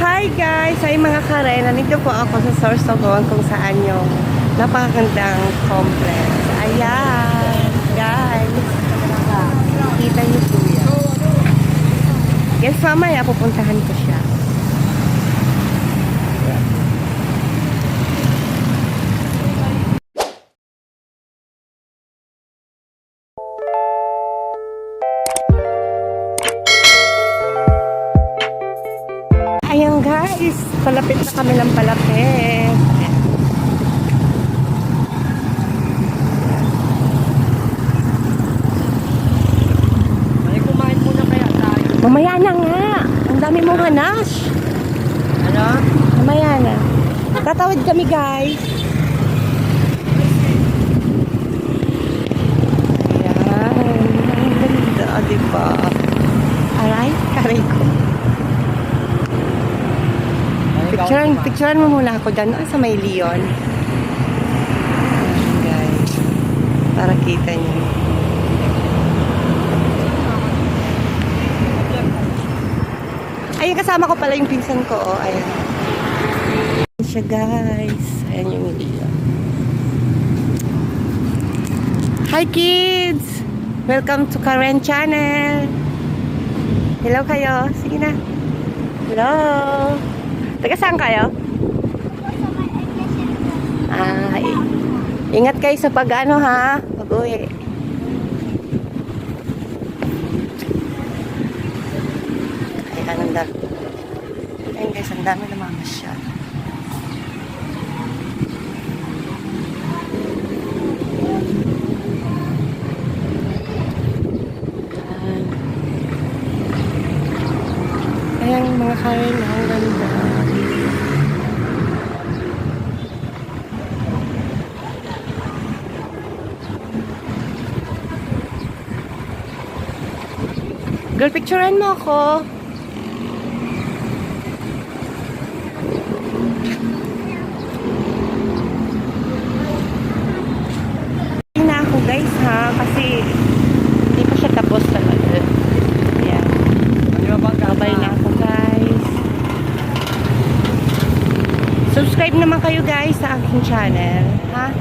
Hi guys! Ay mga karen, nandito po ako sa Sorsogon kung saan yung napakagandang complex. Ayan! Guys! Kita niyo po yan. Yes, mamaya pupuntahan ko siya. Ayan guys, palapit na kami ng palapit. Ay, kumain muna kaya tayo. Mamaya na nga. Ang dami mong hanash. Ano? Mamaya na. Tatawid kami guys. Ayan. Ang ganda, diba? Aray, karay ko. Picturean mo muna ako dyan sa may Leon. Ayan, guys. Para kita niyo. Ayun, kasama ko pala yung pinsan ko. Oh, ayan. Ayan siya, guys. Ayan yung Leon. Hi, kids! Welcome to Karen Channel. Hello kayo. Sige na. Hello. Taga saan kayo? Ingat kayo sa pag-ano ha, pag-uwi. Ayan, ang dami. Ayan guys, ang dami namamasyal. Ayan, mga kain, ang ganda. Girl, picturean mo ako. Hindi na ako guys ha, kasi hindi pa siya tapos talaga. Ayan. Babay na ako guys. Subscribe naman kayo guys sa aking channel. Ha?